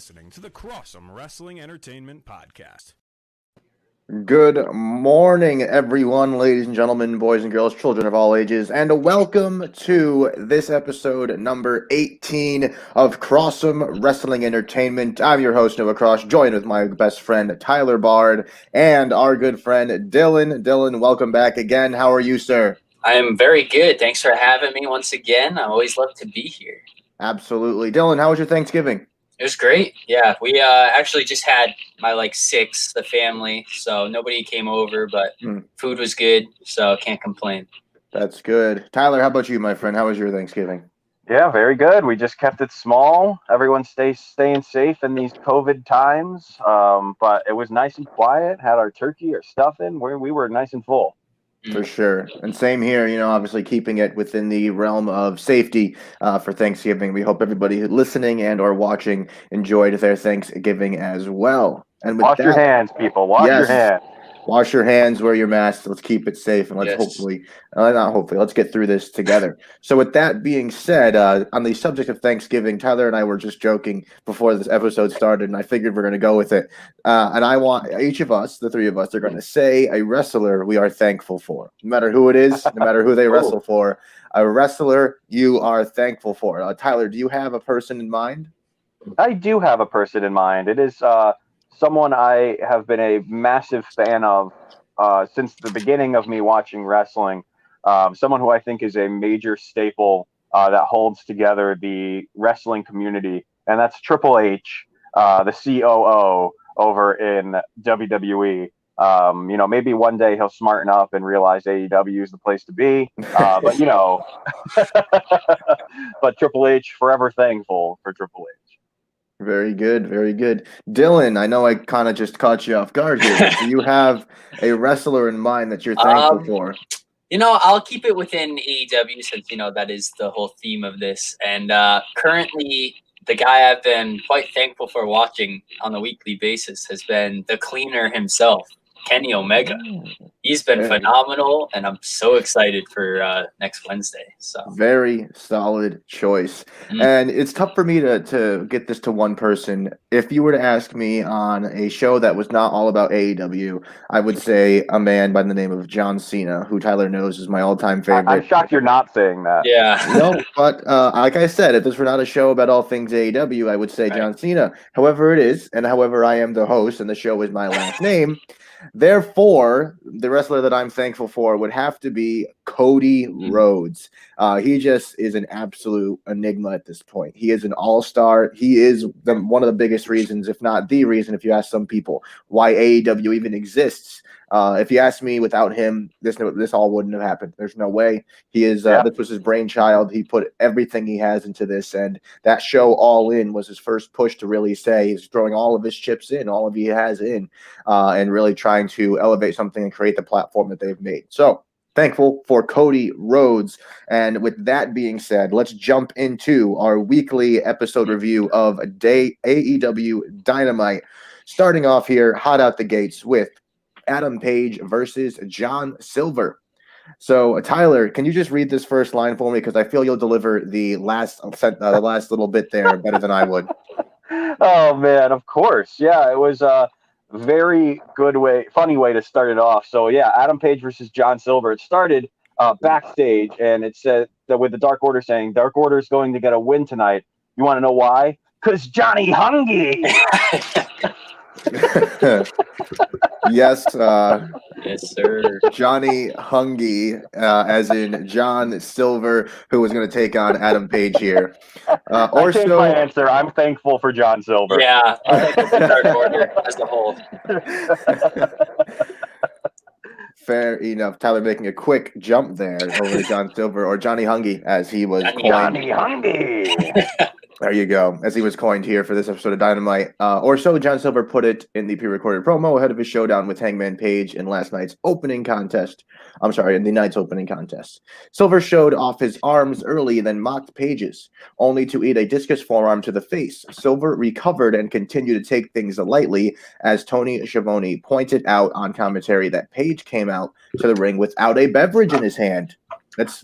listening to the Cross'em Wrestling Entertainment Podcast. Good morning, everyone, ladies and gentlemen, boys and girls, children of all ages, and welcome to this episode number 18 of Cross'em Wrestling Entertainment. I'm your host, Noah Cross, joined with my best friend, Tyler Bard, and our good friend, Dylan. Dylan, welcome back again. How are you, sir? I am very good. Thanks for having me once again. I always love to be here. Absolutely. Dylan, how was your Thanksgiving? It was great. Yeah, we actually just had my sixth, the family, so nobody came over, but food was good, so can't complain. That's good. Tyler, how about you, my friend? How was your Thanksgiving? Yeah, very good. We just kept it small. Everyone staying safe in these COVID times, but it was nice and quiet. Had our turkey, our stuffing, where we were nice and full. For sure. And same here, obviously keeping it within the realm of safety for Thanksgiving. We hope everybody listening and or watching enjoyed their Thanksgiving as well. And with Wash your hands, people. Wash your hands. Wash your hands, wear your mask. Let's keep it safe, and let's let's get through this together. So with that being said, on the subject of Thanksgiving, Tyler and I were just joking before this episode started, and I figured we're going to go with it. And I want each of us, the three of us, are going to say a wrestler we are thankful for. No matter who it is, no matter who they wrestle for, a wrestler you are thankful for. Tyler, do you have a person in mind? I do have a person in mind. It is someone I have been a massive fan of since the beginning of me watching wrestling. Someone who I think is a major staple that holds together the wrestling community, and that's Triple H, the COO over in WWE. Maybe one day he'll smarten up and realize AEW is the place to be. But but Triple H, forever thankful for Triple H. Very good, very good. Dylan, I know I kind of just caught you off guard here, but do you have a wrestler in mind that you're thankful for? I'll keep it within AEW since, that is the whole theme of this. And currently, the guy I've been quite thankful for watching on a weekly basis has been the cleaner himself, Kenny Omega. He's been phenomenal, and I'm so excited for next Wednesday. So very solid choice. And it's tough for me to get this to one person. If you were to ask me on a show that was not all about AEW, I would say a man by the name of John Cena, who Tyler knows is my all-time favorite. I'm shocked you're not saying that. Yeah. No, but like I said, if this were not a show about all things AEW, I would say John Cena. However it is, and however I am the host, and the show is my last name. Therefore, the wrestler that I'm thankful for would have to be Cody Rhodes. He just is an absolute enigma at this point. He is an all-star. He is one of the biggest reasons, if not the reason, if you ask some people, why AEW even exists. If you ask me, without him, this all wouldn't have happened. There's no way. He is. This was his brainchild. He put everything he has into this, and that show, All In, was his first push to really say he's throwing all of his chips in, all of he has in, and really trying to elevate something and create the platform that they've made. So thankful for Cody Rhodes. And with that being said, let's jump into our weekly episode review of AEW Dynamite. Starting off here, hot out the gates with Adam Page versus John Silver. So, Tyler, can you just read this first line for me? Because I feel you'll deliver the last little bit there better than I would. Oh, man, of course. Yeah, it was a very funny way to start it off. So, yeah, Adam Page versus John Silver. It started backstage, and it said that with the Dark Order saying, Dark Order is going to get a win tonight. You want to know why? Because Johnny Hungee! Yes, yes, sir. Johnny Hungee, as in John Silver, who was going to take on Adam Page here. I changed my answer. I'm thankful for John Silver. Yeah, I'm thankful for Dark Order as a whole. Fair enough. Tyler making a quick jump there over to John Silver, or Johnny Hungee, as he was coined. Johnny Hungee! There you go. As he was coined here for this episode of Dynamite. Or so John Silver put it in the pre-recorded promo ahead of his showdown with Hangman Page in last night's opening contest. In the night's opening contest. Silver showed off his arms early, then mocked Page's, only to eat a discus forearm to the face. Silver recovered and continued to take things lightly, as Tony Schiavone pointed out on commentary that Page came out to the ring without a beverage in his hand. That's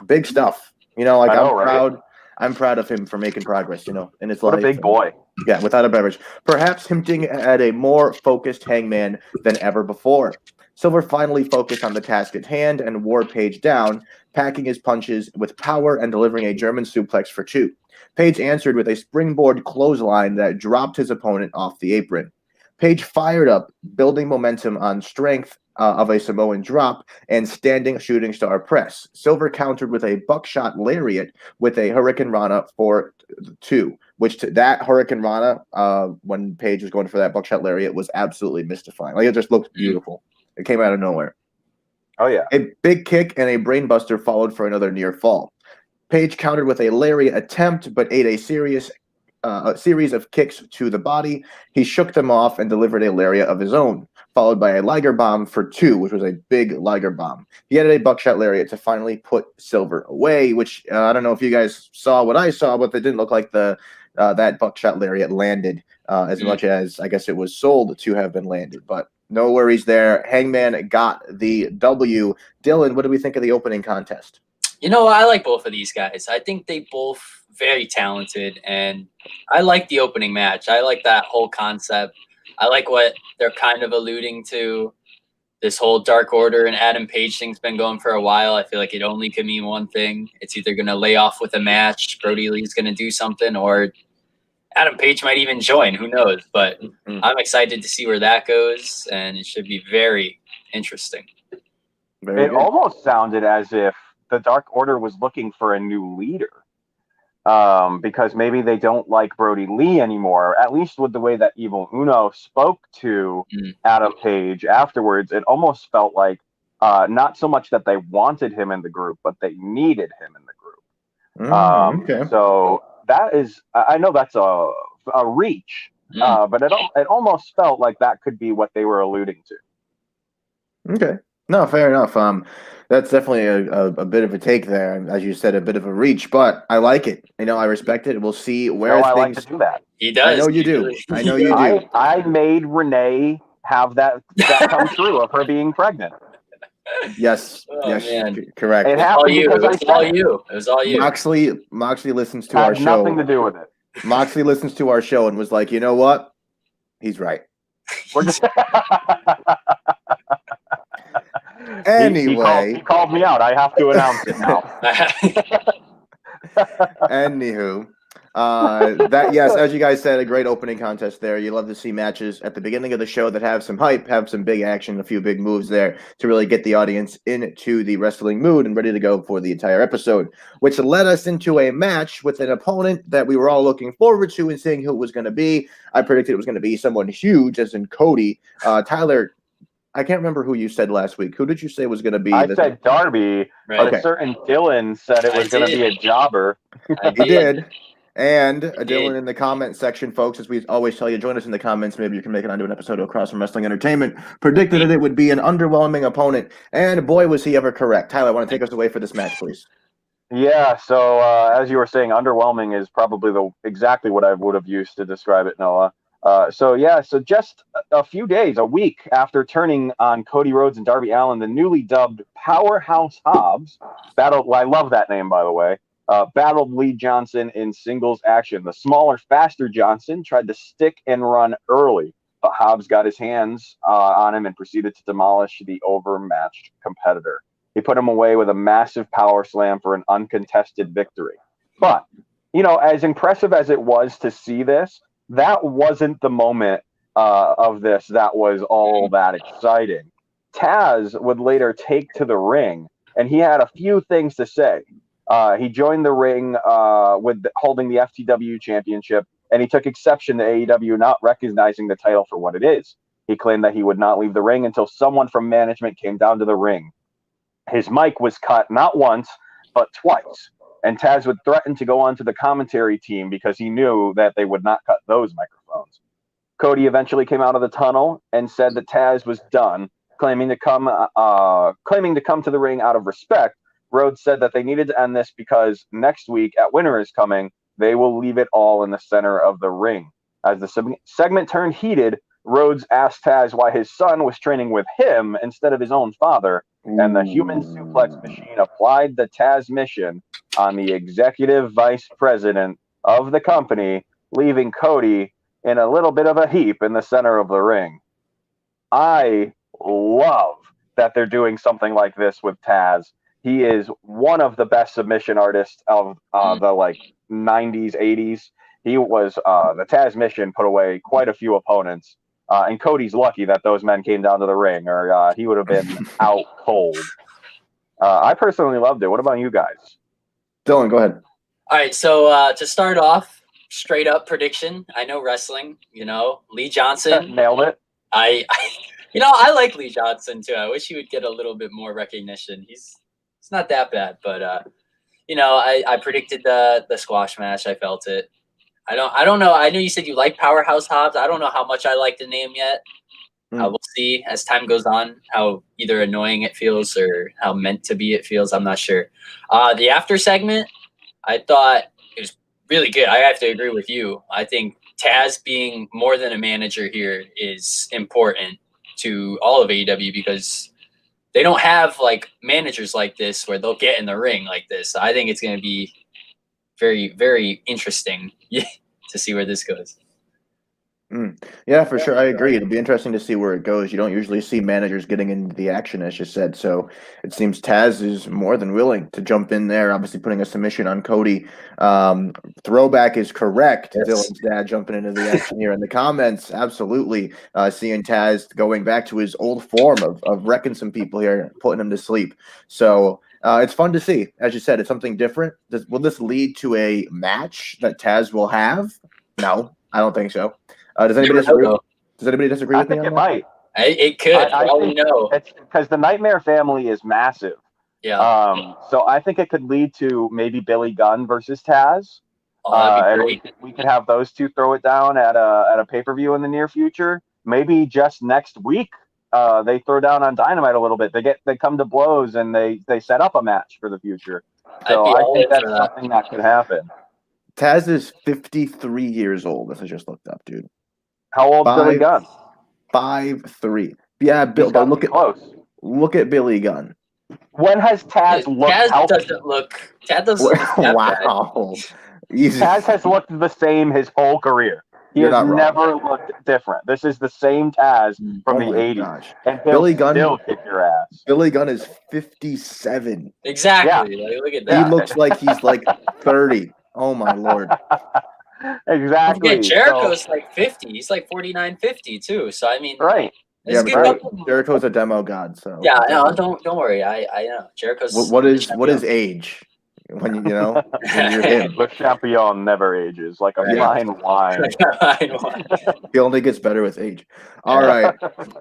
big stuff. I'm proud. I'm proud of him for making progress, in his life. What a big boy. Yeah, without a beverage. Perhaps hinting at a more focused Hangman than ever before. Silver finally focused on the task at hand and wore Page down, packing his punches with power and delivering a German suplex for 2. Page answered with a springboard clothesline that dropped his opponent off the apron. Page fired up, building momentum on strength of a Samoan drop and standing shooting star press. Silver countered with a buckshot lariat with a Hurricane Rana for 2, which that Hurricane Rana, when Page was going for that buckshot lariat, was absolutely mystifying. Like, it just looked beautiful. It came out of nowhere. Oh, yeah. A big kick and a brainbuster followed for another near fall. Page countered with a lariat attempt, but ate a series of kicks to the body. He shook them off and delivered a lariat of his own, followed by a Liger Bomb for 2, which was a big Liger Bomb. He added a buckshot lariat to finally put Silver away, which I don't know if you guys saw what I saw, but it didn't look like that buckshot lariat landed as much as I guess it was sold to have been landed. But no worries there. Hangman got the W. Dylan, what do we think of the opening contest? You know, I like both of these guys. I think they both very talented, and I like the opening match. I like that whole concept. I like what they're kind of alluding to. This whole Dark Order and Adam Page thing's been going for a while. I feel like it only could mean one thing. It's either going to lay off with a match, Brody Lee's going to do something, or Adam Page might even join. Who knows? But I'm excited to see where that goes, and it should be very interesting. It almost sounded as if the Dark Order was looking for a new leader, because maybe they don't like Brody Lee anymore. At least with the way that Evil Uno spoke to Adam Page afterwards, it almost felt like not so much that they wanted him in the group, but they needed him in the group. Okay. So that is, I know that's a reach, but it almost felt like that could be what they were alluding to. Okay. No, fair enough. That's definitely a bit of a take there. As you said, a bit of a reach, but I like it. I respect it. We'll see where things. I like to do that. He does. I know you do. I know you do. I made Renee have that come true of her being pregnant. Yes. Oh, yes. Man. Correct. It was all you. Moxley listens to our show. Nothing to do with it. Moxley listens to our show and was like, you know what? He's right. We're just. Anyway, he called me out. I have to announce it now. Anywho, yes, as you guys said, a great opening contest there. You love to see matches at the beginning of the show that have some hype, have some big action, a few big moves there to really get the audience into the wrestling mood and ready to go for the entire episode, which led us into a match with an opponent that we were all looking forward to and seeing who it was going to be. I predicted it was going to be someone huge, as in Cody. Tyler, I can't remember who you said last week. Who did you say was going to be? I said Darby, but Okay. a certain Dylan said it was going to be a jobber. He did. And Dylan in the comment section, folks, as we always tell you, join us in the comments. Maybe you can make it onto an episode of Across from Wrestling Entertainment. Predicted that it would be an underwhelming opponent, and boy, was he ever correct. Tyler, want to take us away for this match, please? Yeah, so as you were saying, underwhelming is probably exactly what I would have used to describe it, Noah. So just a few days, a week after turning on Cody Rhodes and Darby Allin, the newly dubbed Powerhouse Hobbs battled. Well, I love that name, by the way. Battled Lee Johnson in singles action. The smaller, faster Johnson tried to stick and run early, but Hobbs got his hands on him and proceeded to demolish the overmatched competitor. He put him away with a massive power slam for an uncontested victory. But, as impressive as it was to see this, that wasn't the moment of this that was all that exciting. Taz would later take to the ring, and he had a few things to say. He joined the ring with holding the FTW championship, and he took exception to AEW not recognizing the title for what it is. He claimed that he would not leave the ring until someone from management came down to the ring. His mic was cut not once, but twice. And Taz would threaten to go on to the commentary team because he knew that they would not cut those microphones. Cody eventually came out of the tunnel and said that Taz was done, claiming to come to the ring out of respect. Rhodes said that they needed to end this because next week at Winter is Coming, they will leave it all in the center of the ring. As the segment turned heated, Rhodes asked Taz why his son was training with him instead of his own father, and the human suplex machine applied the Taz mission on the executive vice president of the company, leaving Cody in a little bit of a heap in the center of the ring. I love that they're doing something like this with Taz. He is one of the best submission artists of the like 90s, 80s. He was the Taz mission put away quite a few opponents. And Cody's lucky that those men came down to the ring, or he would have been out cold. I personally loved it. What about you guys? Dylan, go ahead. All right, so to start off, straight up prediction. I know wrestling. Lee Johnson. Nailed it. I like Lee Johnson too. I wish he would get a little bit more recognition. He's not that bad, but I predicted the squash match. I felt it. I don't know. I know you said you like Powerhouse Hobbs. I don't know how much I like the name yet. We'll see as time goes on how either annoying it feels or how meant to be it feels. I'm not sure. The after segment, I thought it was really good. I have to agree with you. I think Taz being more than a manager here is important to all of AEW because they don't have like managers like this where they'll get in the ring like this. I think it's going to be very, very interesting to see where this goes. Yeah, for sure. I agree. It'll be interesting to see where it goes. You don't usually see managers getting into the action, as you said. So it seems Taz is more than willing to jump in there, obviously putting a submission on Cody. Throwback is correct. Yes. Dylan's dad jumping into the action here in the comments. Absolutely. Seeing Taz going back to his old form of wrecking some people here, putting them to sleep. So it's fun to see. As you said, it's something different. Will this lead to a match that Taz will have? No, I don't think so. Does anybody disagree with me on that? It might. It could. I think no. It's because the Nightmare family is massive. Yeah. So I think it could lead to maybe Billy Gunn versus Taz. That'd be great. We could have those two throw it down at a pay-per-view in the near future. Maybe just next week, they throw down on Dynamite a little bit. They come to blows and they set up a match for the future. So I think that's something that could happen. Taz is 53 years old. As I just looked up, dude. How old is Billy Gunn? 5'3". Yeah, Bill. But look at Billy Gunn. When has Taz looked? Taz doesn't look that wow. Taz has looked the same his whole career. He has never looked different. This is the same Taz from the 80s. Gosh. And Billy Gunn still kick your ass. Billy Gunn is 57. Exactly. Yeah. Look at that. He looks like he's like 30. Oh my Lord. Exactly. Yeah, Jericho's like 50. He's like 49, 50 too. So I mean, right. Yeah, but Jericho's a demo god. So yeah, no, don't worry. I know Jericho's. What is age? When you're him. Le Champion never ages, like a fine wine. He only gets better with age. All right.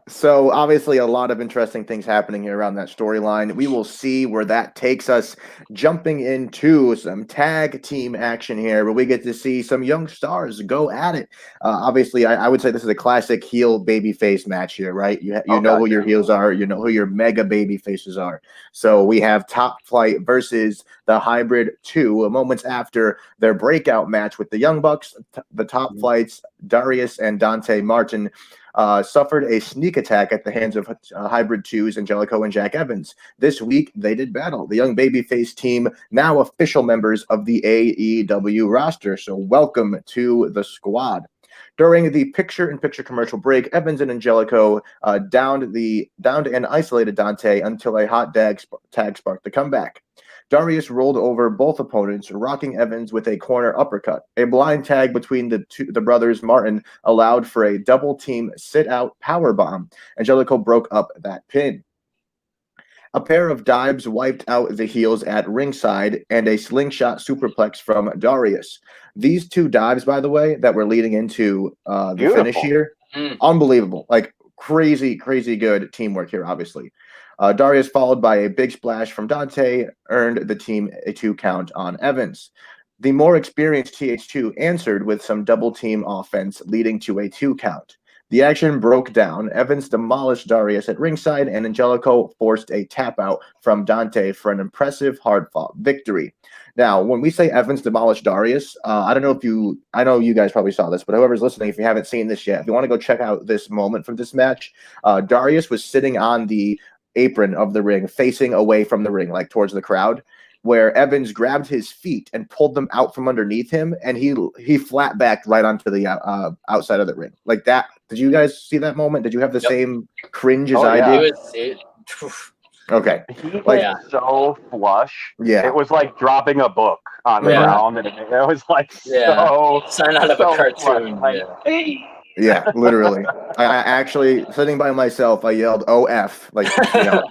So obviously a lot of interesting things happening here around that storyline. We will see where that takes us. Jumping into some tag team action here, where we get to see some young stars go at it. Obviously, I would say this is a classic heel babyface match here, right? You know who your heels are. You know who your mega baby faces are. So we have Top Flight versus the Hybrid 2, moments after their breakout match with the Young Bucks. The Top Flights, Darius and Dante Martin, suffered a sneak attack at the hands of Hybrid 2's Angelico and Jack Evans. This week, they did battle. The young babyface team, now official members of the AEW roster. So welcome to the squad. During the picture-in-picture commercial break, Evans and Angelico downed and isolated Dante until a hot tag sparked the comeback. Darius rolled over both opponents, rocking Evans with a corner uppercut. A blind tag between the brothers Martin allowed for a double-team sit-out powerbomb. Angelico broke up that pin. A pair of dives wiped out the heels at ringside, and a slingshot superplex from Darius. These two dives, by the way, that were leading into the finish here, unbelievable. Like, crazy, crazy good teamwork here, obviously. Darius, followed by a big splash from Dante, earned the team a 2 count on Evans. The more experienced TH2 answered with some double-team offense, leading to a 2 count. The action broke down. Evans demolished Darius at ringside, and Angelico forced a tap-out from Dante for an impressive hard-fought victory. Now, when we say Evans demolished Darius, I know you guys probably saw this, but whoever's listening, if you haven't seen this yet, if you want to go check out this moment from this match, Darius was sitting on the apron of the ring, facing away from the ring, like towards the crowd. where Evans grabbed his feet and pulled them out from underneath him, and he flat backed right onto the outside of the ring like that. Did you guys see that moment? Did you have the same cringe as I did? Okay. He was so flush. Yeah. It was like dropping a book on the ground, and it was like so sign out of a cartoon. Like, yeah, literally. I actually, sitting by myself, I yelled "OF," like, you know,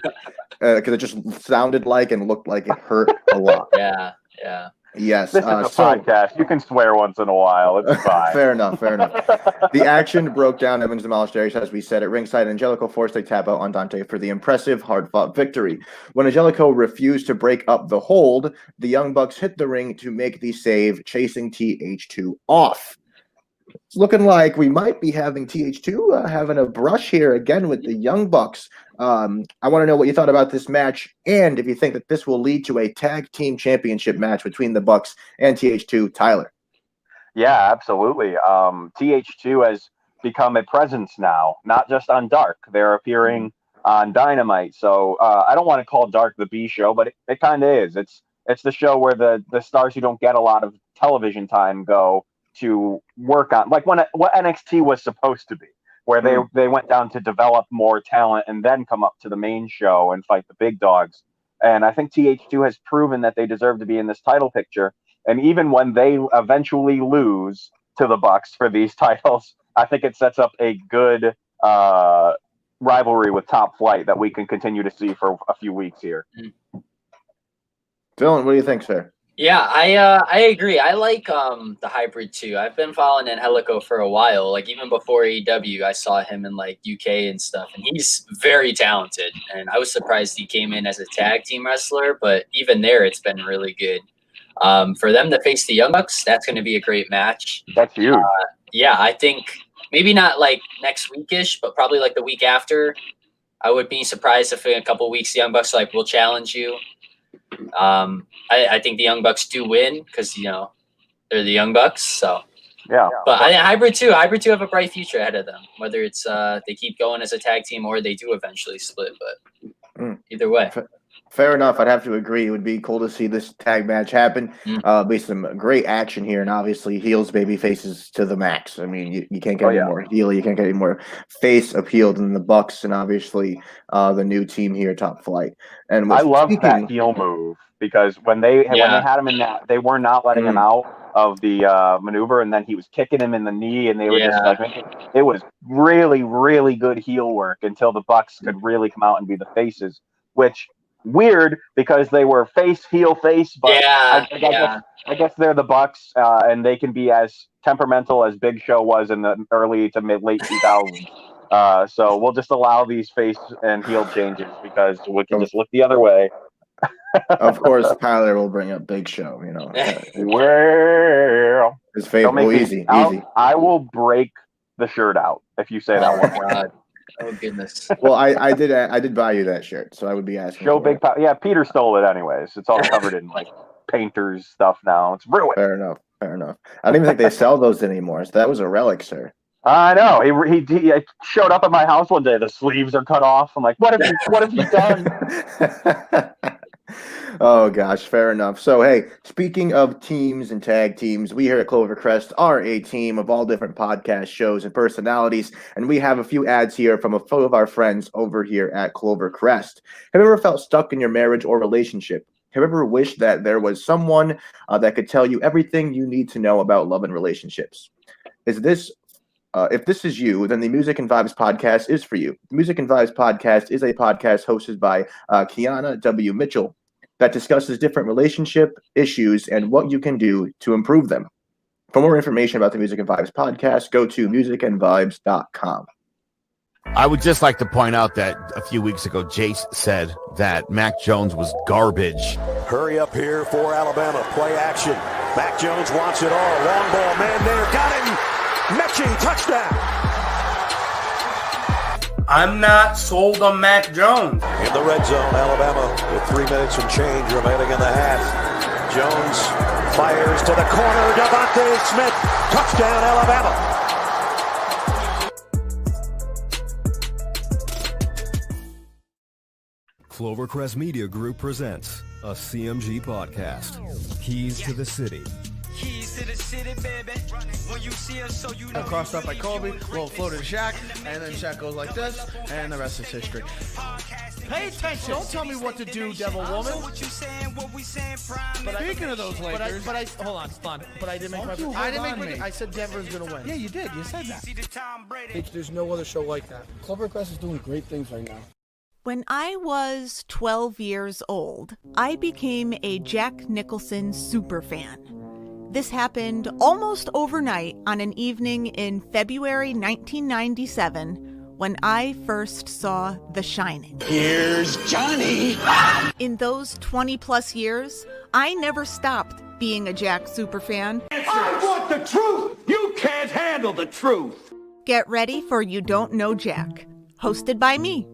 because it just sounded like and looked like it hurt a lot. Yeah. Yes. This is a podcast. You can swear once in a while. It's fine. Fair enough. The action broke down. Evans demolished Darius, as we said, at ringside. Angelico forced a tap out on Dante for the impressive, hard-fought victory. When Angelico refused to break up the hold, the Young Bucks hit the ring to make the save, chasing TH2 off. It's looking like we might be having TH2 having a brush here again with the Young Bucks. I want to know what you thought about this match, and if you think that this will lead to a tag team championship match between the Bucks and TH2. Tyler. Yeah, absolutely. TH2 has become a presence now, not just on Dark. They're appearing on Dynamite. So I don't want to call Dark the B show, but it kind of is. It's the show where the stars who don't get a lot of television time go to work on, like what NXT was supposed to be, where they went down to develop more talent and then come up to the main show and fight the big dogs. And I think TH2 has proven that they deserve to be in this title picture. And even when they eventually lose to the Bucks for these titles, I think it sets up a good rivalry with Top Flight that we can continue to see for a few weeks here. Dylan, what do you think, sir? Yeah, I agree. I like the hybrid too. I've been following Angelico for a while. Like even before AEW, I saw him in like UK and stuff, and he's very talented. And I was surprised he came in as a tag team wrestler, but even there, it's been really good. For them to face the Young Bucks, that's going to be a great match. That's huge. Yeah, I think maybe not like next weekish, but probably like the week after. I would be surprised if in a couple of weeks the Young Bucks like will challenge you. I think the Young Bucks do win because they're the Young Bucks. So yeah, but I hybrid two have a bright future ahead of them. Whether it's they keep going as a tag team or they do eventually split, but either way. Fair enough. I'd have to agree. It would be cool to see this tag match happen. Be some great action here, and obviously heels, baby faces to the max. I mean, you can't get any more heel. You can't get any more face appeal than the Bucks, and obviously the new team here, Top Flight. And I love that heel move because when they had him in that, they were not letting him out of the maneuver, and then he was kicking him in the knee, and they were just like, it was really, really good heel work until the Bucks could really come out and be the faces, which. Weird because they were heel face, but I guess they're the Bucks, and they can be as temperamental as Big Show was in the early to late 2000s. So we'll just allow these face and heel changes because we can just look the other way. Of course, Tyler will bring up Big Show. Well, his favorite. Easy. I will break the shirt out if you say that one. God. Oh goodness! Well, I did buy you that shirt, so I would be asking. Show Big Power. Yeah, Peter stole it anyways. It's all covered in like painters stuff now. It's ruined. Fair enough. I don't even think they sell those anymore. So that was a relic, sir. I know. He showed up at my house one day. The sleeves are cut off. I'm like, what have you done? Oh gosh, fair enough. So hey, speaking of teams and tag teams, we here at Clovercrest are a team of all different podcast shows and personalities, and we have a few ads here from a few of our friends over here at Clovercrest. Have you ever felt stuck in your marriage or relationship? Have you ever wished that there was someone that could tell you everything you need to know about love and relationships? If this is you, then the Music and Vibes podcast is for you. The Music and Vibes podcast is a podcast hosted by Kiana W. Mitchell that discusses different relationship issues and what you can do to improve them. For more information about the Music and Vibes podcast, go to musicandvibes.com. I would just like to point out that a few weeks ago, Jace said that Mac Jones was garbage. Hurry up here for Alabama. Play action. Mac Jones wants it all. Long ball, man there. Got him. Mechie, touchdown. I'm not sold on Mac Jones. In the red zone, Alabama with 3 minutes and change remaining in the half. Jones fires to the corner. Devontae Smith. Touchdown, Alabama. Clovercrest Media Group presents a CMG podcast. Keys to the City. Keys to the city, baby. When you see us, so you know. Crossed up by Kobe, little floated Shaq, and then Shaq goes like this, and the rest is history. Pay attention. Don't tell me what to do, Devil Woman. But speaking of those Lakers, hold on. But I didn't make I said Denver's gonna win. Yeah, you did. You said that. There's no other show like that. Clovercrest is doing great things right now. When I was 12 years old, I became a Jack Nicholson superfan. This happened almost overnight on an evening in February 1997 when I first saw The Shining. Here's Johnny! In those 20-plus years, I never stopped being a Jack superfan. I want the truth! You can't handle the truth! Get ready for You Don't Know Jack, hosted by me.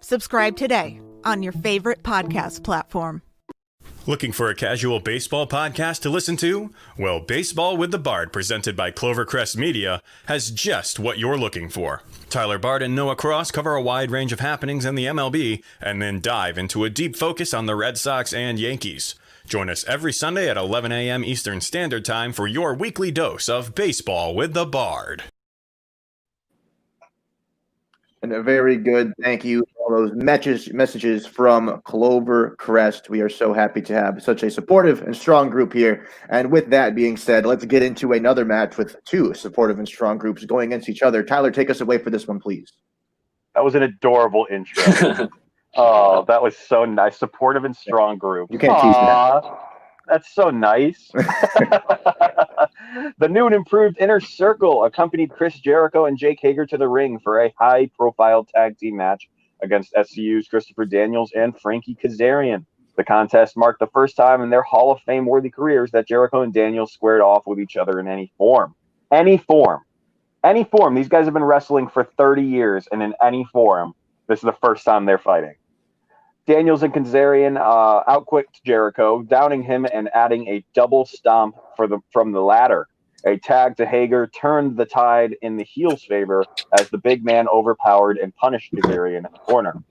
Subscribe today on your favorite podcast platform. Looking for a casual baseball podcast to listen to? Well, Baseball with the Bard, presented by Clovercrest Media, has just what you're looking for. Tyler Bard and Noah Cross cover a wide range of happenings in the MLB, and then dive into a deep focus on the Red Sox and Yankees. Join us every Sunday at 11 a.m. Eastern Standard Time for your weekly dose of Baseball with the Bard. And a very good thank you for all those messages from Clovercrest. We are so happy to have such a supportive and strong group here. And with that being said, let's get into another match with two supportive and strong groups going against each other. Tyler, take us away for this one, please. That was an adorable intro. Oh, that was so nice. Supportive and strong group. You can't tease that. That's so nice. The new and improved Inner Circle accompanied Chris Jericho and Jake Hager to the ring for a high-profile tag team match against SCU's Christopher Daniels and Frankie Kazarian. The contest marked the first time in their Hall of Fame-worthy careers that Jericho and Daniels squared off with each other in any form. Any form. Any form. These guys have been wrestling for 30 years, and in any form, this is the first time they're fighting. Daniels and Kazarian outquicked Jericho, downing him and adding a double stomp from the ladder. A tag to Hager turned the tide in the heel's favor as the big man overpowered and punished Kazarian in the corner.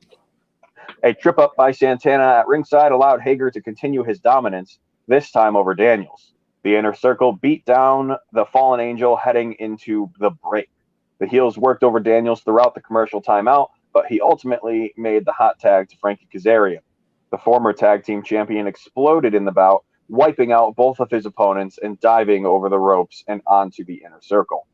A trip up by Santana at ringside allowed Hager to continue his dominance, this time over Daniels. The Inner Circle beat down the Fallen Angel heading into the break. The heels worked over Daniels throughout the commercial timeout, but he ultimately made the hot tag to Frankie Kazarian. The former tag team champion exploded in the bout, wiping out both of his opponents and diving over the ropes and onto the Inner Circle.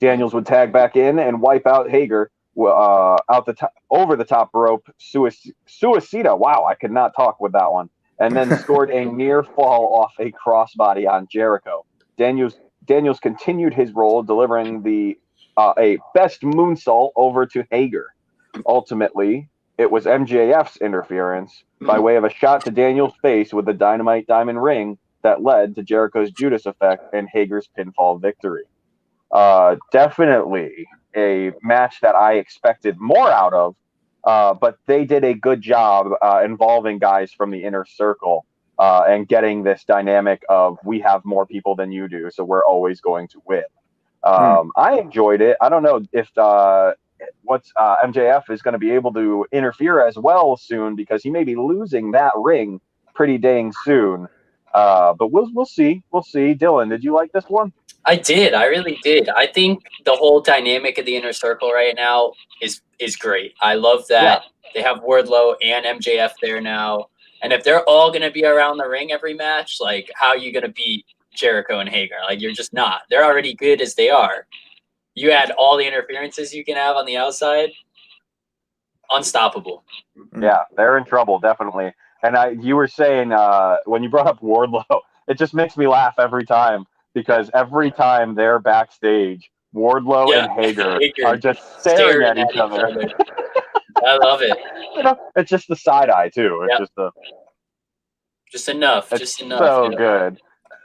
Daniels would tag back in and wipe out Hager over the top rope suicida. Wow, I could not talk with that one. And then scored a near fall off a crossbody on Jericho. Daniels continued his role, delivering a best moonsault over to Hager. Ultimately, it was MJF's interference by way of a shot to Daniels' face with the Dynamite diamond ring that led to Jericho's Judas effect and Hager's pinfall victory. Definitely a match that I expected more out of, but they did a good job involving guys from the Inner Circle and getting this dynamic of we have more people than you do, so we're always going to win. I enjoyed it. I don't know if MJF is going to be able to interfere as well soon because he may be losing that ring pretty dang soon. But we'll see. We'll see. Dylan, did you like this one? I did. I really did. I think the whole dynamic of the Inner Circle right now is great. I love that they have Wardlow and MJF there now. And if they're all going to be around the ring every match, like how are you going to beat Jericho and Hager? Like you're just not. They're already good as they are. You add all the interferences you can have on the outside, unstoppable. Yeah, they're in trouble, definitely. And you were saying when you brought up Wardlow, it just makes me laugh every time because every time they're backstage, Wardlow and Hager are just staring at each other. I love it. It's just the side eye too. It's just enough. It's just enough. So good.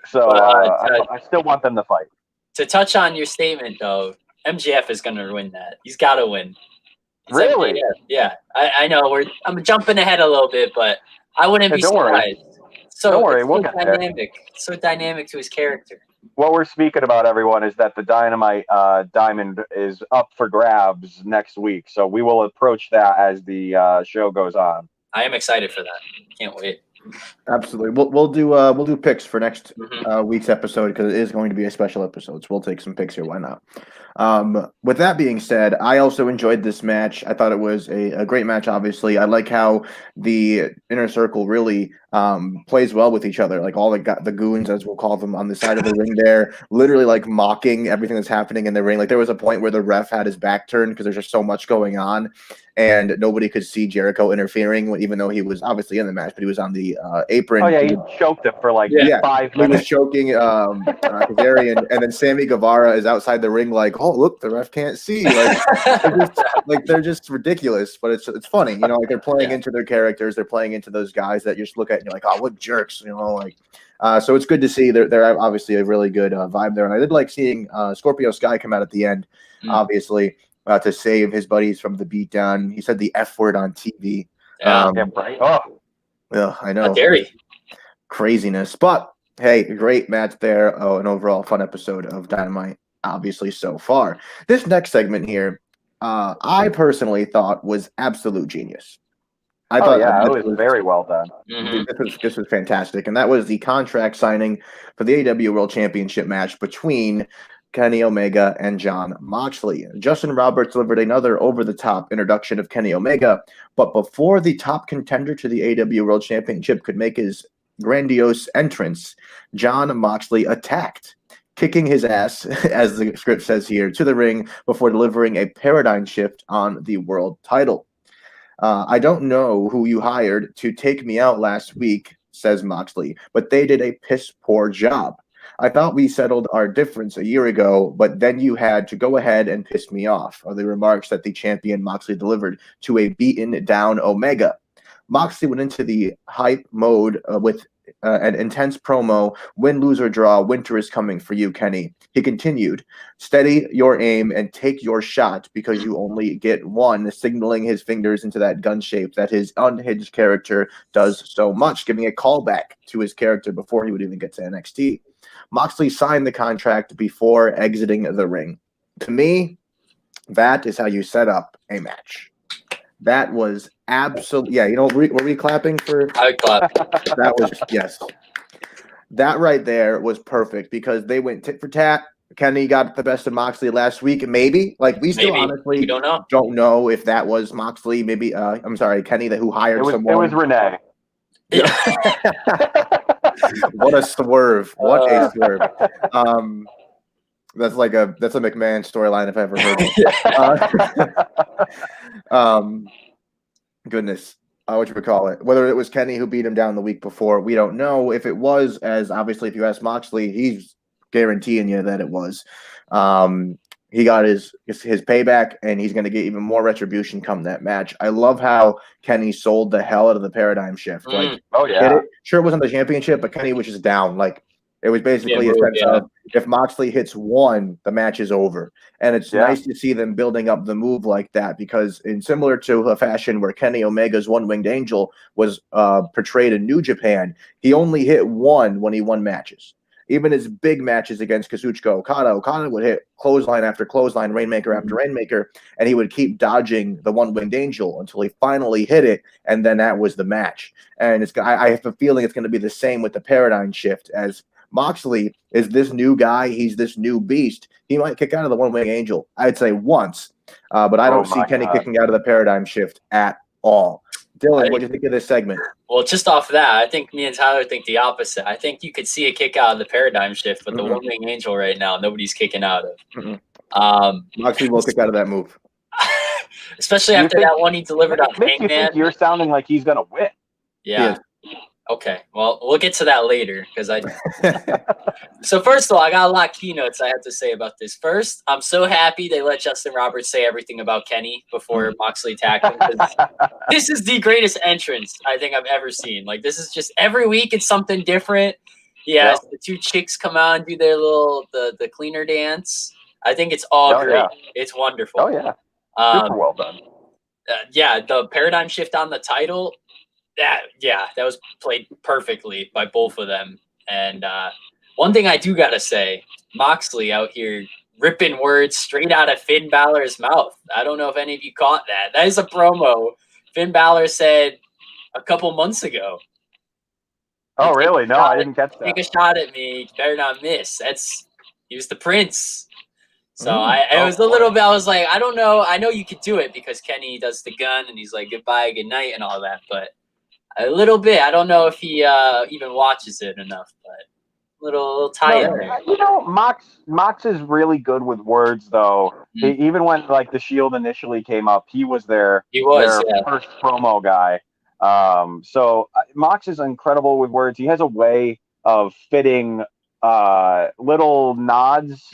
So I still want them to fight. To touch on your statement, though, MJF is going to win that. He's got to win. Really? MJF. Yeah. I know I'm jumping ahead a little bit, but I wouldn't be surprised. So don't worry, we'll get dynamic. There. So dynamic to his character. What we're speaking about, everyone, is that the Dynamite diamond is up for grabs next week. So we will approach that as the show goes on. I am excited for that. Can't wait. Absolutely. We'll do picks for next week's episode because it is going to be a special episode. So we'll take some picks here. Why not? With that being said, I also enjoyed this match. I thought it was a great match. Obviously, I like how the inner circle really plays well with each other. Like all the goons, as we'll call them, on the side of the ring there, literally like mocking everything that's happening in the ring. Like there was a point where the ref had his back turned because there's just so much going on, and nobody could see Jericho interfering, even though he was obviously in the match, but he was on the apron. Oh yeah, he choked him for like 5 minutes. He was choking Kazarian, and then Sammy Guevara is outside the ring, like, "Oh, look, the ref can't see." Like, they're just ridiculous, but it's funny, you know. Like they're playing into their characters, they're playing into those guys that you just look at and you're like, "Oh, what jerks," you know. Like, so it's good to see. They're obviously a really good vibe there, and I did like seeing Scorpio Sky come out at the end, obviously. To save his buddies from the beatdown. He said the F word on TV. Yeah, right. Oh, yeah, I know. How dare he? Craziness. But hey, great match there. Oh, an overall fun episode of Dynamite, obviously, so far. This next segment here, I personally thought was absolute genius. I thought it was very well done. This was fantastic. And that was the contract signing for the AEW World Championship match between Kenny Omega and Jon Moxley. Justin Roberts delivered another over-the-top introduction of Kenny Omega, but before the top contender to the AEW World Championship could make his grandiose entrance, Jon Moxley attacked, kicking his ass, as the script says here, to the ring before delivering a paradigm shift on the world title. I don't know who you hired to take me out last week, says Moxley, but they did a piss-poor job. I thought we settled our difference a year ago, but then you had to go ahead and piss me off, are the remarks that the champion Moxley delivered to a beaten down Omega. Moxley went into the hype mode with an intense promo, win, lose, or draw, winter is coming for you, Kenny. He continued, steady your aim and take your shot because you only get one, signaling his fingers into that gun shape that his unhinged character does so much, giving a callback to his character before he would even get to NXT. Moxley signed the contract before exiting the ring. To me, that is how you set up a match. That was absolutely, yeah. You know, were we clapping for? I would clap. That was, yes. That right there was perfect because they went tit for tat. Kenny got the best of Moxley last week. Maybe, like we still honestly we don't know if that was Moxley. Maybe, I'm sorry, Kenny, who hired someone. It was Renee. Yeah. What a swerve! What a swerve! That's a McMahon storyline if I ever heard it. Goodness, what you would call it? Whether it was Kenny who beat him down the week before, we don't know. If it was, as obviously, if you ask Moxley, he's guaranteeing you that it was. He got his payback, and he's going to get even more retribution come that match. I love how Kenny sold the hell out of the paradigm shift. Like, sure, it wasn't the championship, but Kenny was just down. Like, it was basically a sense of if Moxley hits one, the match is over. And it's nice to see them building up the move like that because in similar to a fashion where Kenny Omega's One-Winged Angel was portrayed in New Japan, he only hit one when he won matches. Even his big matches against Kazuchika Okada would hit clothesline after clothesline, Rainmaker after Rainmaker, and he would keep dodging the One-Winged Angel until he finally hit it, and then that was the match. And I have a feeling it's going to be the same with the paradigm shift as Moxley is this new guy. He's this new beast. He might kick out of the One-Winged Angel, I'd say once, but I don't see Kenny kicking out of the paradigm shift at all. Dylan, what do you think of this segment? Well, just off that, I think me and Tyler think the opposite. I think you could see a kick out of the paradigm shift, but the One-Winged Angel right now, nobody's kicking out of. Moxley will kick out of that move. Especially after that one he delivered on Hangman. You're sounding like he's going to win. Yeah. Okay. Well, we'll get to that later because So first of all, I got a lot of keynotes I have to say about this. First, I'm so happy they let Justin Roberts say everything about Kenny before Moxley attacked him. This is the greatest entrance I think I've ever seen. Like this is just every week it's something different. Yeah, the two chicks come out and do their little the cleaner dance. I think it's all great. Yeah. It's wonderful. Oh yeah, super well done. The paradigm shift on the title. That was played perfectly by both of them. And one thing I do gotta say, Moxley out here ripping words straight out of Finn Balor's mouth. I don't know if any of you caught that. That is a promo. Finn Balor said, a couple months ago. Oh, really? No, I didn't catch that. Take a shot at me. You better not miss. He was the prince. So I was a little bit. I was like, I don't know. I know you could do it because Kenny does the gun and he's like goodbye, good night, and all that. But a little bit. I don't know if he even watches it enough. But little tie in there. You know, Mox is really good with words, though. Even when like the Shield initially came up, he was their first promo guy. So Mox is incredible with words. He has a way of fitting little nods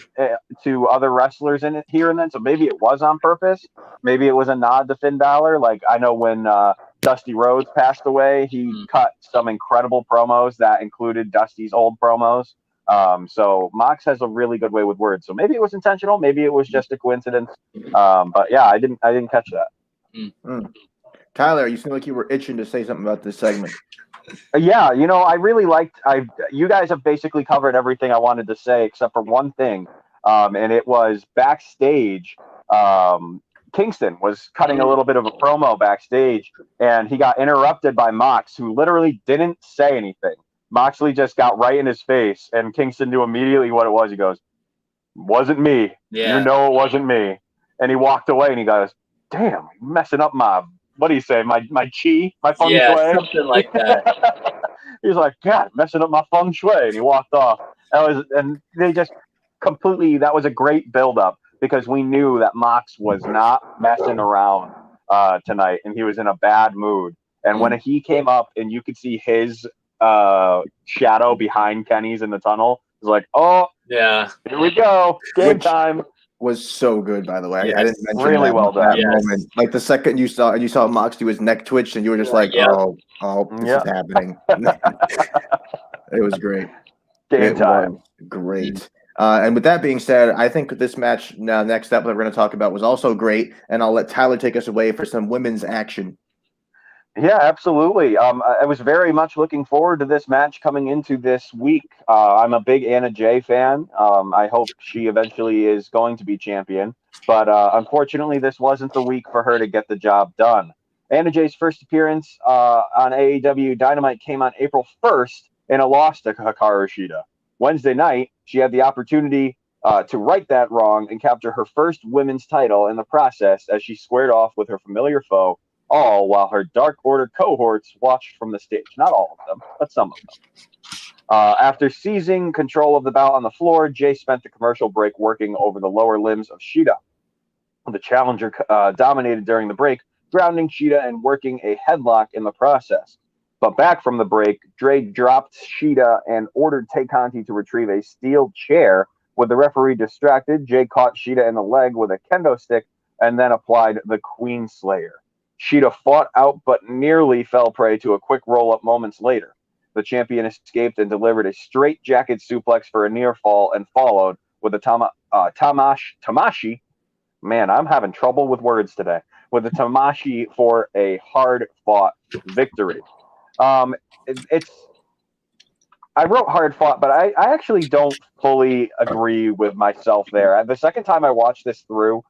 to other wrestlers in it here and then. So maybe it was on purpose. Maybe it was a nod to Finn Balor. Like I know when Dusty Rhodes passed away, he cut some incredible promos that included Dusty's old promos. So Mox has a really good way with words. So maybe it was intentional. Maybe it was just a coincidence. But yeah, I didn't catch that. Tyler, you seem like you were itching to say something about this segment. Yeah, you know, I really liked. You guys have basically covered everything I wanted to say except for one thing, and it was backstage. Kingston was cutting a little bit of a promo backstage, and he got interrupted by Mox, who literally didn't say anything. Moxley just got right in his face, and Kingston knew immediately what it was. He goes, "Wasn't me. Yeah. You know it wasn't me." And he walked away, and he goes, "Damn, messing up my." What do you say? My chi? My feng shui? Something like that. He's like, God, messing up my feng shui. And he walked off. And they just completely, that was a great build-up because we knew that Mox was not messing around tonight and he was in a bad mood. And when he came up and you could see his shadow behind Kenny's in the tunnel, it was like, oh, yeah, here we go. Game time. Was so good, by the way. Yes, I didn't mention really that, well done. That moment. Like the second you saw Mox do his neck twitch, and you were just like, "Oh, this is happening." It was great. Game time. Great. And with that being said, I think this match next up that we're going to talk about was also great, and I'll let Tyler take us away for some women's action. Yeah, absolutely. I was very much looking forward to this match coming into this week. I'm a big Anna Jay fan. I hope she eventually is going to be champion. But unfortunately, this wasn't the week for her to get the job done. Anna Jay's first appearance on AEW Dynamite came on April 1st in a loss to Hikaru Shida. Wednesday night, she had the opportunity to right that wrong and capture her first women's title in the process as she squared off with her familiar foe, all while her Dark Order cohorts watched from the stage. Not all of them, but some of them. After seizing control of the bout on the floor, Jay spent the commercial break working over the lower limbs of Shida. The challenger dominated during the break, grounding Shida and working a headlock in the process. But back from the break, Dre dropped Shida and ordered Tay Conti to retrieve a steel chair. With the referee distracted, Jay caught Shida in the leg with a kendo stick and then applied the Queen Slayer. Shida fought out but nearly fell prey to a quick roll-up moments later. The champion escaped and delivered a straight jacket suplex for a near fall and followed with a Tamashi. Man, I'm having trouble with words today. With the Tamashi for a hard-fought victory. I wrote hard-fought, but I actually don't fully agree with myself there. The second time I watched this through,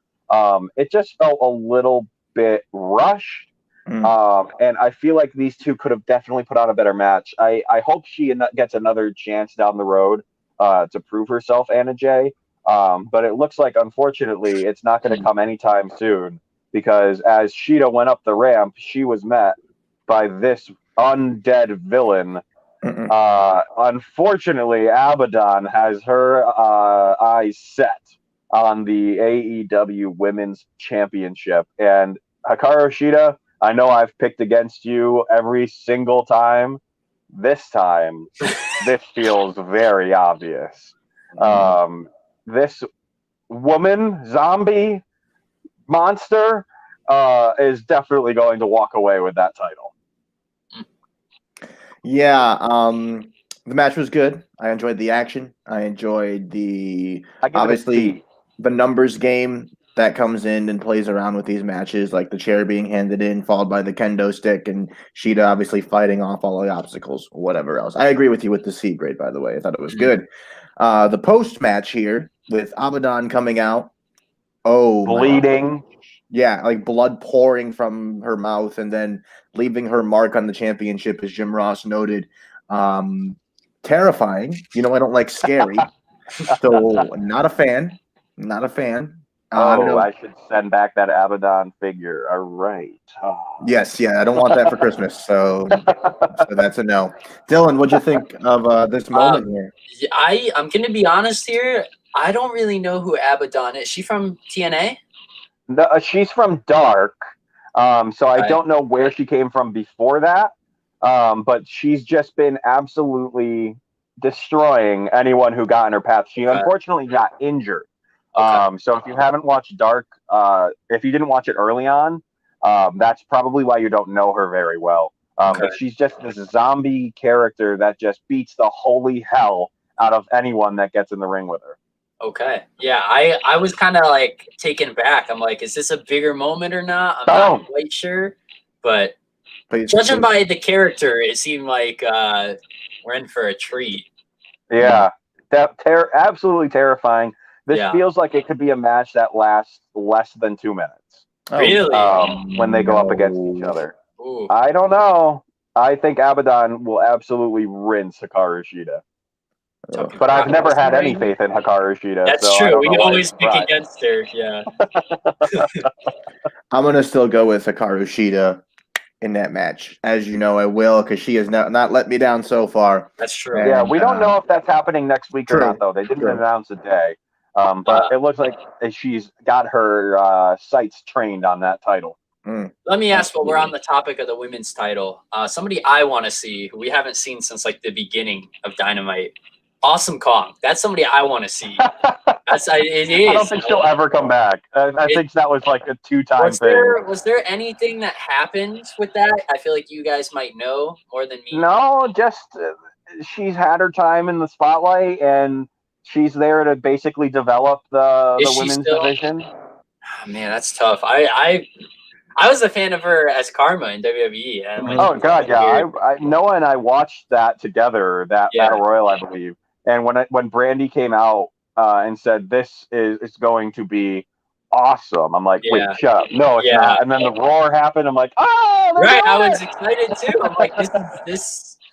it just felt a little bit rushed, and I feel like these two could have definitely put on a better match. I hope she gets another chance down the road to prove herself, Anna Jay, but it looks like unfortunately it's not going to come anytime soon because as Shida went up the ramp, she was met by this undead villain. Unfortunately, Abaddon has her eyes set on the AEW Women's Championship. And Hikaru Shida, I know I've picked against you every single time. This time, this feels very obvious. This woman, zombie, monster, is definitely going to walk away with that title. Yeah, the match was good. I enjoyed the action. I enjoyed the numbers game that comes in and plays around with these matches, like the chair being handed in, followed by the kendo stick, and Shida obviously fighting off all the obstacles, whatever else. I agree with you with the C grade, by the way. I thought it was good. The post match here with Abaddon coming out. Oh, bleeding. Yeah, like blood pouring from her mouth and then leaving her mark on the championship, as Jim Ross noted. Terrifying. You know, I don't like scary. So not a fan. Not a fan. I don't know. I should send back that Abaddon figure. All right. Oh. Yes, yeah, I don't want that for Christmas. So that's a no. Dylan, what'd you think of this moment here? I'm going to be honest here. I don't really know who Abaddon is. She from TNA? No, she's from Dark. So I don't know where she came from before that. But she's just been absolutely destroying anyone who got in her path. She unfortunately got injured. So if you haven't watched Dark, if you didn't watch it early on, that's probably why you don't know her very well. But she's just this zombie character that just beats the holy hell out of anyone that gets in the ring with her. Okay. Yeah, I was kind of like taken back. I'm like, is this a bigger moment or not? I'm not quite sure. But judging by the character, it seemed like we're in for a treat. Yeah, absolutely terrifying. This feels like it could be a match that lasts less than 2 minutes. Really? When they go up against each other. Ooh. I don't know. I think Abaddon will absolutely rinse Hikaru Shida. But I've never had any faith in Hikaru Shida. That's so true. We always pick against her. Yeah. I'm going to still go with Hikaru Shida in that match. As you know, I will, because she has not let me down so far. That's true. And, yeah, we don't know if that's happening next week or not, though. They didn't announce a day. But it looks like she's got her sights trained on that title. Let me ask, while we're on the topic of the women's title, somebody I want to see who we haven't seen since like the beginning of Dynamite. Awesome Kong. That's somebody I want to see. It is. I don't think she'll ever come back. I think that was like a 2-time thing. Was there anything that happened with that? I feel like you guys might know more than me. No, just she's had her time in the spotlight, and she's there to basically develop the women's division. Oh, man, that's tough. I was a fan of her as Karma in WWE. And Noah and I watched that together, that Battle Royal, I believe. And when Brandy came out and said, this is going to be awesome, I'm like, wait, shut up. No, it's not. And then the roar happened. I'm like, oh, right. I was excited too. I'm like,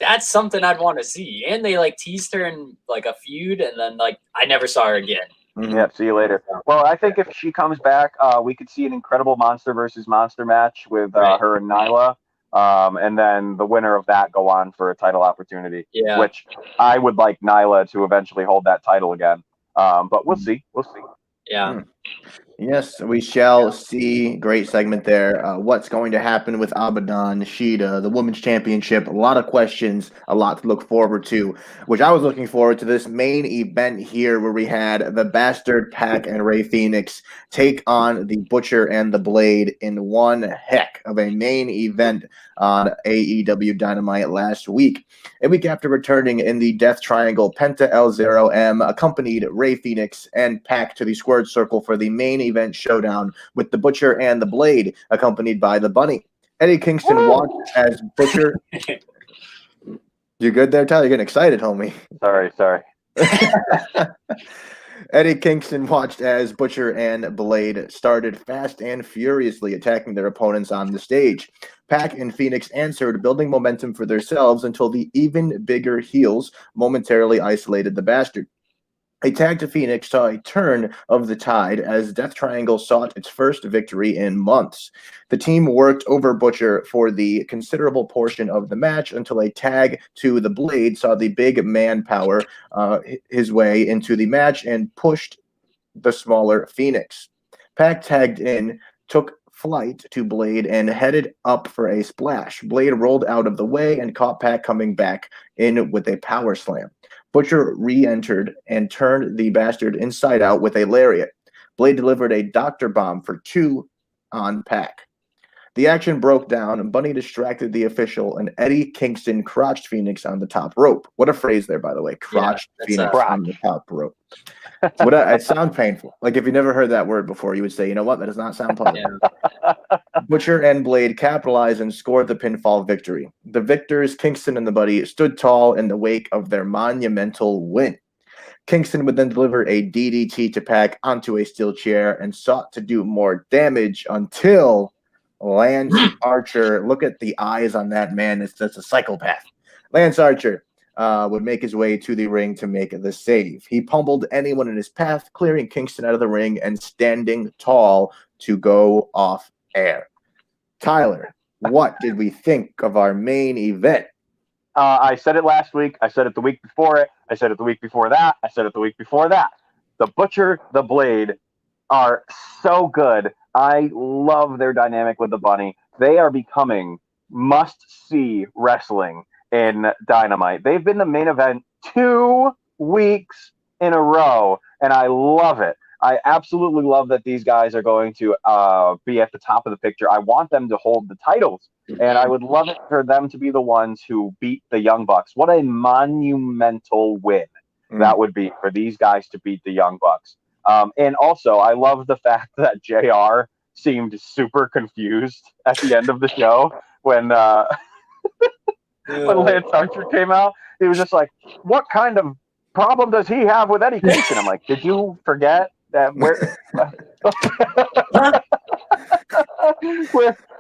that's something I'd want to see. And they like teased her in like a feud, and then like I never saw her again. Yep, see you later. Well, I think if she comes back, we could see an incredible monster versus monster match with her and Nyla. And then the winner of that go on for a title opportunity, which I would like Nyla to eventually hold that title again. But we'll see. We'll see. Yeah. Yes, we shall see. Great segment there. What's going to happen with Abaddon Shida, the Women's Championship? A lot of questions, a lot to look forward to, which I was looking forward to this main event here where we had the Bastard Pack and Rey Fenix take on the Butcher and the Blade in one heck of a main event on AEW Dynamite last week. A week after returning in the Death Triangle, Penta L0M accompanied Rey Fenix and Pac to the Squared Circle for the main event showdown with the Butcher and the Blade, accompanied by the Bunny. Eddie Kingston watched as Butcher. You good there, Tyler? You're getting excited, homie. Sorry. Eddie Kingston watched as Butcher and Blade started fast and furiously attacking their opponents on the stage. Pac and Phoenix answered, building momentum for themselves until the even bigger heels momentarily isolated the Bastard. A tag to Phoenix saw a turn of the tide as Death Triangle sought its first victory in months. The team worked over Butcher for the considerable portion of the match until a tag to the Blade saw the big man power his way into the match and pushed the smaller Phoenix. Pac tagged in, took flight to Blade, and headed up for a splash. Blade rolled out of the way and caught Pac coming back in with a power slam. Butcher re-entered and turned the Bastard inside out with a lariat. Blade delivered a doctor bomb for 2 on Pac. The action broke down, and Bunny distracted the official, and Eddie Kingston crotched Phoenix on the top rope. What a phrase there, by the way. Crotched Phoenix on the top rope. It sounds painful. Like, if you never heard that word before, you would say, you know what, that does not sound pleasant. Butcher and Blade capitalized and scored the pinfall victory. The victors, Kingston and the Buddy, stood tall in the wake of their monumental win. Kingston would then deliver a DDT to Pac onto a steel chair and sought to do more damage until Lance Archer, look at the eyes on that man. That's a psychopath. Lance Archer would make his way to the ring to make the save. He pummeled anyone in his path, clearing Kingston out of the ring and standing tall to go off air. Tyler, what did we think of our main event? I said it last week. I said it the week before it. I said it the week before that. I said it the week before that. The Butcher, the Blade are so good. I love their dynamic with the Bunny. They are becoming must-see wrestling in Dynamite. They've been the main event 2 weeks in a row, and I love it. I absolutely love that these guys are going to be at the top of the picture. I want them to hold the titles, and I would love it for them to be the ones who beat the Young Bucks. What a monumental win that would be for these guys to beat the Young Bucks. And also, I love the fact that JR seemed super confused at the end of the show when when Lance Archer came out. He was just like, what kind of problem does he have with Eddie Kingston? I'm like, did you forget that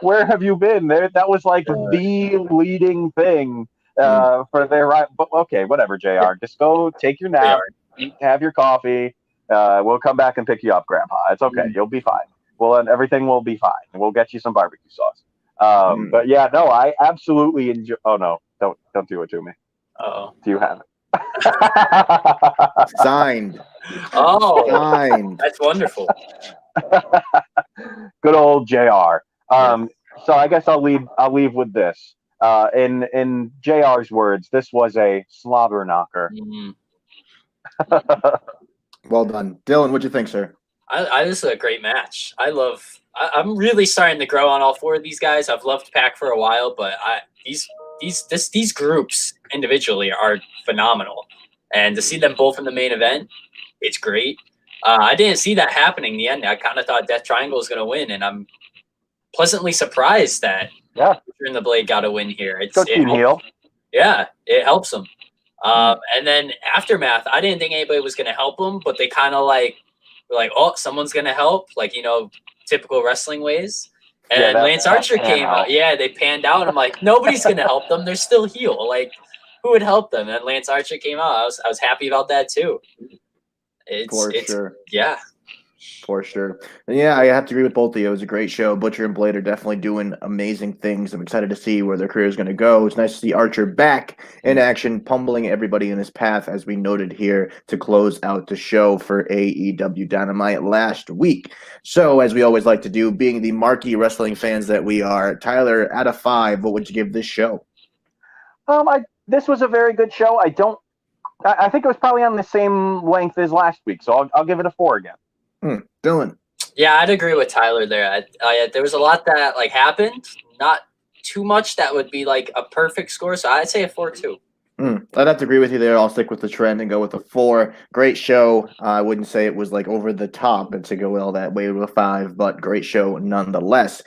where have you been? That was like the leading thing for their right. But okay, whatever, JR. Just go take your nap, have your coffee. We'll come back and pick you up, Grandpa. It's okay. You'll be fine. Well, everything will be fine. We'll get you some barbecue sauce. But yeah, no, I absolutely enjoy. Oh no, don't do it to me. Oh, do you have it? Signed. Oh, signed. That's wonderful. Good old JR. So I guess I'll leave with this. In JR's words, this was a slobber knocker. Well done, Dylan. What'd you think, sir? This is a great match. I'm really starting to grow on all 4 of these guys. I've loved Pac for a while, but these groups individually are phenomenal, and to see them both in the main event, it's great. I didn't see that happening in the end. I kind of thought Death Triangle was going to win, and I'm pleasantly surprised that Butcher and the Blade got a win here. Yeah, it helps them. And then Aftermath, I didn't think anybody was going to help them, but they kind of were like, oh, someone's going to help, typical wrestling ways. And Lance Archer came out. Yeah, they panned out. And I'm like, nobody's going to help them. They're still heel. Like, who would help them? And Lance Archer came out. I was happy about that too. Sure. Yeah. For sure. And yeah, I have to agree with both of you. It was a great show. Butcher and Blade are definitely doing amazing things. I'm excited to see where their career is going to go. It's nice to see Archer back in action, pummeling everybody in his path, as we noted here, to close out the show for AEW Dynamite last week. So, as we always like to do, being the marquee wrestling fans that we are, Tyler, out of 5, what would you give this show? This was a very good show. I think it was probably on the same length as last week, so I'll give it a 4 again. Dylan. Yeah, I'd agree with Tyler there. There was a lot that happened, not too much that would be a perfect score, so I'd say a 4-2. I'd have to agree with you there. I'll stick with the trend and go with a 4. Great show. I wouldn't say it was over the top and to go all that way with a 5, but great show nonetheless.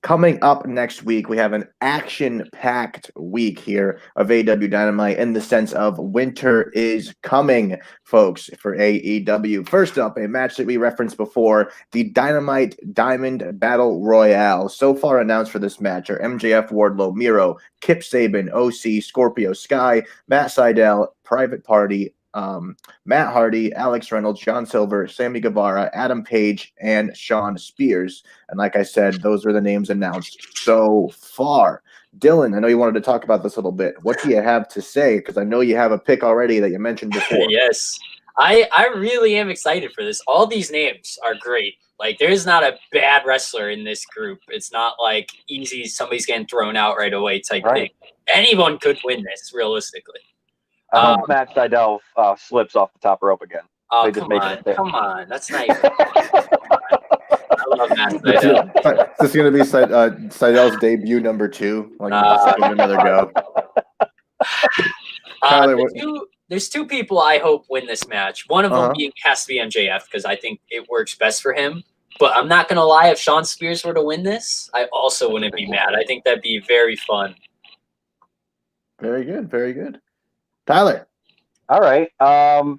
Coming up next week, we have an action-packed week here of AEW Dynamite in the sense of winter is coming, folks, for AEW. First up, a match that we referenced before, the Dynamite Diamond Battle Royale. So far announced for this match are MJF, Wardlow, Miro, Kip Sabian, OC, Scorpio Sky, Matt Sydal, Private Party, Matt Hardy, Alex Reynolds, John Silver, Sammy Guevara, Adam Page, and Shawn Spears. And like I said, those are the names announced so far. Dylan, I know you wanted to talk about this a little bit. What do you have to say? Because I know you have a pick already that you mentioned before. Yes. I really am excited for this. All these names are great. There's not a bad wrestler in this group. It's not easy, somebody's getting thrown out right away type thing. Anyone could win this, realistically. Matt Sydal slips off the top rope again. Oh, come on. That's nice. I love Matt Sydal. This is going to be Sydal's debut number 2. Another go. Tyler, there's 2 people I hope win this match. One of them has to be MJF because I think it works best for him. But I'm not going to lie, if Shawn Spears were to win this, I also wouldn't be mad. I think that'd be very fun. Very good. Very good. Tyler. All right.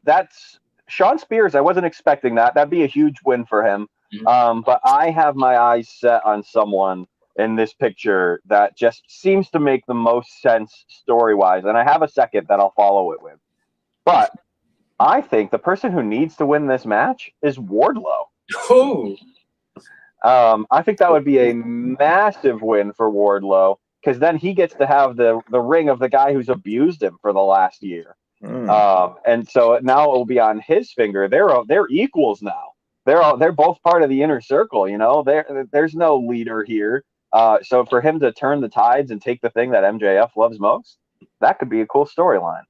That's Sean Spears. I wasn't expecting that. That'd be a huge win for him. But I have my eyes set on someone in this picture that just seems to make the most sense story-wise. And I have a second that I'll follow it with. But I think the person who needs to win this match is Wardlow. Ooh. I think that would be a massive win for Wardlow because then he gets to have the ring of the guy who's abused him for the last year. And so now it will be on his finger. They're equals now. They're both part of the inner circle. You know, there's no leader here. So for him to turn the tides and take the thing that MJF loves most, that could be a cool storyline.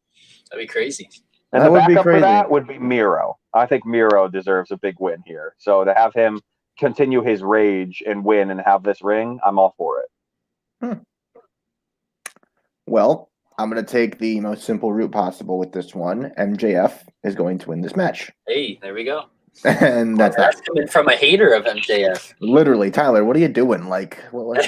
That'd be crazy. And the backup for that would be Miro. I think Miro deserves a big win here. So to have him continue his rage and win and have this ring, I'm all for it. Well, I'm going to take the most simple route possible with this one. MJF is going to win this match. Hey, there we go. And that's coming from a hater of MJF. Literally, Tyler, what are you doing? Like, what?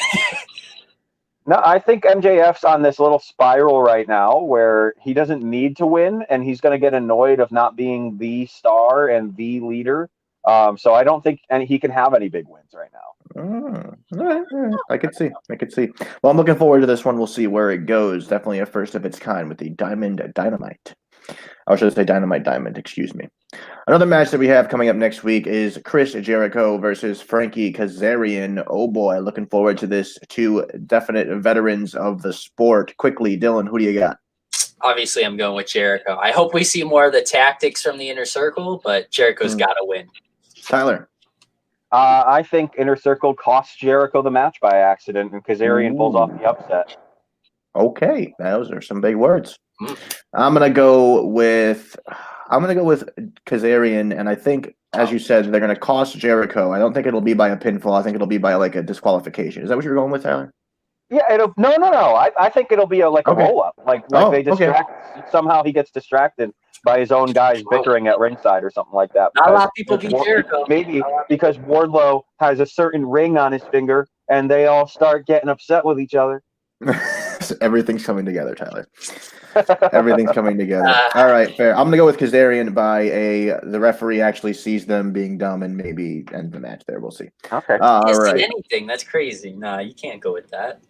No, I think MJF's on this little spiral right now where he doesn't need to win, and he's going to get annoyed of not being the star and the leader. So I don't think he can have any big wins right now. All right. I could see. Well, I'm looking forward to this one. We'll see where it goes. Definitely a first of its kind with the Dynamite. I should say Dynamite Diamond, excuse me. Another match that we have coming up next week is Chris Jericho versus Frankie Kazarian. Oh boy, looking forward to this. Two definite veterans of the sport. Quickly, Dylan, who do you got? Obviously, I'm going with Jericho. I hope we see more of the tactics from the Inner Circle, but Jericho's got to win. Tyler? I think Inner Circle costs Jericho the match by accident, and Kazarian pulls off the upset. Okay, those are some big words. I'm gonna go with Kazarian, and I think, as you said, they're gonna cost Jericho. I don't think it'll be by a pinfall. I think it'll be by like a disqualification. Is that what you're going with, Tyler? Yeah, no. I think it'll be a roll up. Like they distract. Okay. Somehow he gets distracted by his own guys bickering at ringside or something like that. Not a lot of people beat Jericho. Maybe because Wardlow has a certain ring on his finger, and they all start getting upset with each other. Everything's coming together, Tyler. Everything's coming together. All right, fair. I'm gonna go with Kazarian by the referee actually sees them being dumb and maybe end the match there. We'll see. Okay. All right. Anything? That's crazy. Nah, you can't go with that.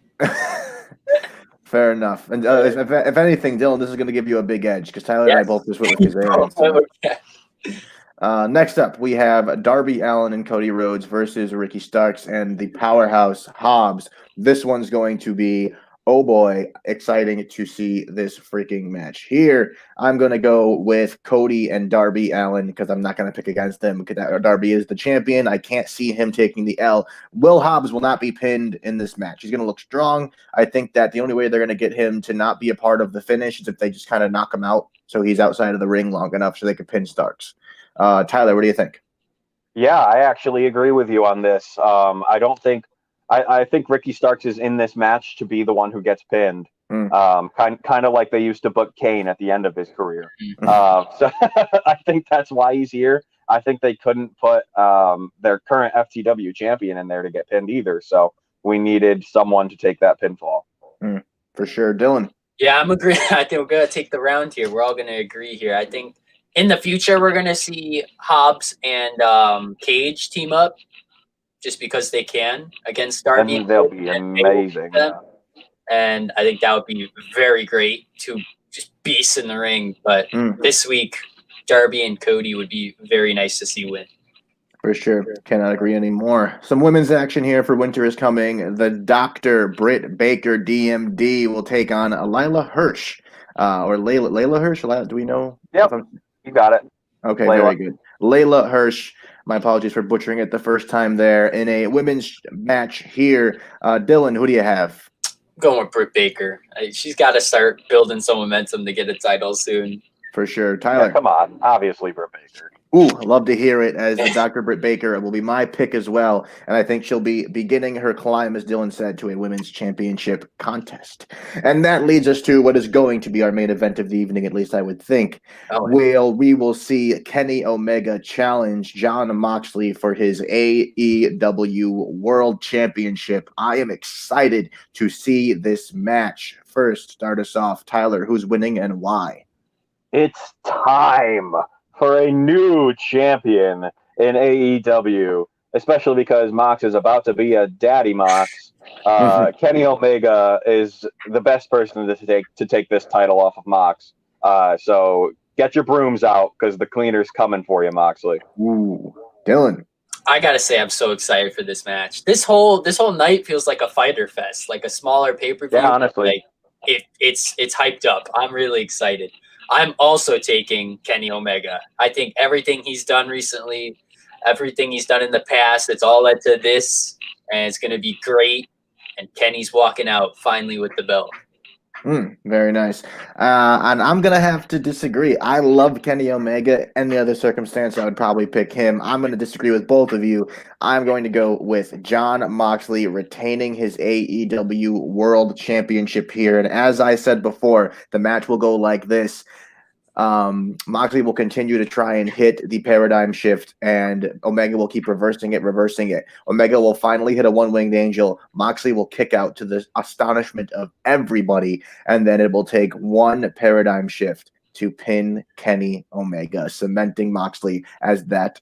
Fair enough. And if anything, Dylan, this is going to give you a big edge because Tyler and I both just went with Kazarian. Next up, we have Darby Allin and Cody Rhodes versus Ricky Starks and the powerhouse Hobbs. This one's going to be, oh boy, exciting to see this freaking match. Here, I'm going to go with Cody and Darby Allin because I'm not going to pick against them because Darby is the champion. I can't see him taking the L. Will Hobbs will not be pinned in this match. He's going to look strong. I think that the only way they're going to get him to not be a part of the finish is if they just kind of knock him out so he's outside of the ring long enough so they can pin Starks. Tyler, what do you think? Yeah, I actually agree with you on this. I think Ricky Starks is in this match to be the one who gets pinned. Kind of like they used to book Kane at the end of his career. So I think that's why he's here. I think they couldn't put their current FTW champion in there to get pinned either. So we needed someone to take that pinfall. For sure. Dylan? Yeah, I'm agreeing. I think we're going to take the round here. We're all going to agree here. I think in the future, we're going to see Hobbs and Cage team up just because they can against Darby. And they'll be amazing. And I think that would be very great to just beasts in the ring. But this week, Darby and Cody would be very nice to see win. For sure. Cannot agree anymore. Some women's action here for Winter is Coming. The Dr. Britt Baker, DMD, will take on Layla Hirsch. Or Layla Hirsch? Do we know? Yep. You got it. Okay, Layla. Very good. Layla Hirsch. My apologies for butchering it the first time there. In a women's match here, Dylan, who do you have? Going with Britt Baker. She's got to start building some momentum to get a title soon. For sure. Tyler? Yeah, come on. Obviously, Britt Baker. Ooh, love to hear it as the Dr. Britt Baker. It will be my pick as well. And I think she'll be beginning her climb, as Dylan said, to a women's championship contest. And that leads us to what is going to be our main event of the evening, at least I would think. We will see Kenny Omega challenge Jon Moxley for his AEW World Championship. I am excited to see this match. First, start us off. Tyler, who's winning and why? It's time for a new champion in AEW, especially because Mox is about to be a daddy Mox. Kenny Omega is the best person to take this title off of Mox. So get your brooms out because the cleaner's coming for you, Moxley. Ooh, Dylan. I gotta say, I'm so excited for this match. This whole night feels like a fighter fest, like a smaller pay-per-view. Yeah, honestly, like it's hyped up. I'm really excited. I'm also taking Kenny Omega. I think everything he's done recently, everything he's done in the past, it's all led to this, and it's gonna be great. And Kenny's walking out finally with the belt. Very nice. And I'm going to have to disagree. I love Kenny Omega. Any other circumstance, I would probably pick him. I'm going to disagree with both of you. I'm going to go with Jon Moxley retaining his AEW World Championship here. And as I said before, the match will go like this. Moxley will continue to try and hit the paradigm shift, and Omega will keep reversing it. Omega will finally hit a one-winged angel. Moxley will kick out to the astonishment of everybody, and then it will take one paradigm shift to pin Kenny Omega, cementing Moxley as that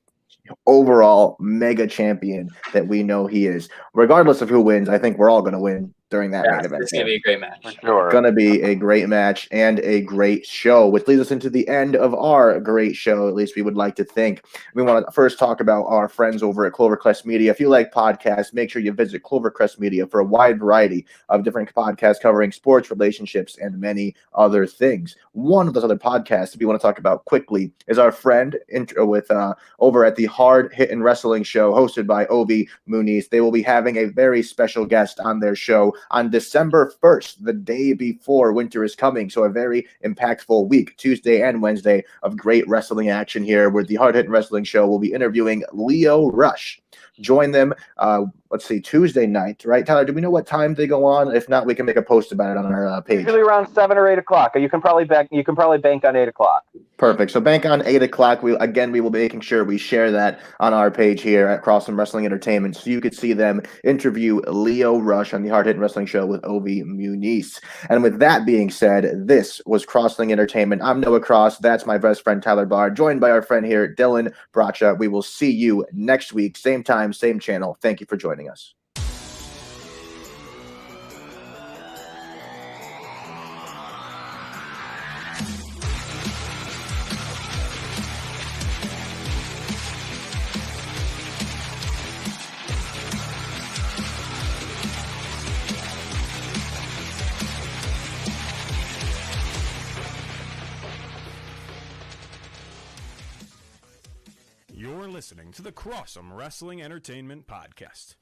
overall mega champion that we know he is. Regardless of who wins, I think we're all going to win during that main event. It's going to be a great match. Sure. Going to be a great match and a great show, which leads us into the end of our great show, at least we would like to think. We want to first talk about our friends over at Clovercrest Media. If you like podcasts, make sure you visit Clovercrest Media for a wide variety of different podcasts covering sports, relationships, and many other things. One of those other podcasts that we want to talk about quickly is our friend over at the Hard Hittin' Wrestling Show, hosted by Ovi Muniz. They will be having a very special guest on their show on December 1st, the day before winter is coming. So a very impactful week, Tuesday and Wednesday, of great wrestling action here, where the Hard Hittin' Wrestling Show will be interviewing Lio Rush. Join them, Tuesday night, right? Tyler, do we know what time they go on? If not, we can make a post about it on our page. Usually around 7 or 8 o'clock. You can probably bank on 8 o'clock. Perfect. So bank on 8 o'clock. We will be making sure we share that on our page here at Crossland Wrestling Entertainment, so you could see them interview Lio Rush on the Hard Hittin' Wrestling Show with Ovi Muniz. And with that being said, this was Crossland Entertainment. I'm Noah Cross. That's my best friend Tyler Bard, joined by our friend here, Dylan Bracha. We will see you next week, same time, same channel. Thank you for joining us. You're listening to the Crossum Wrestling Entertainment Podcast.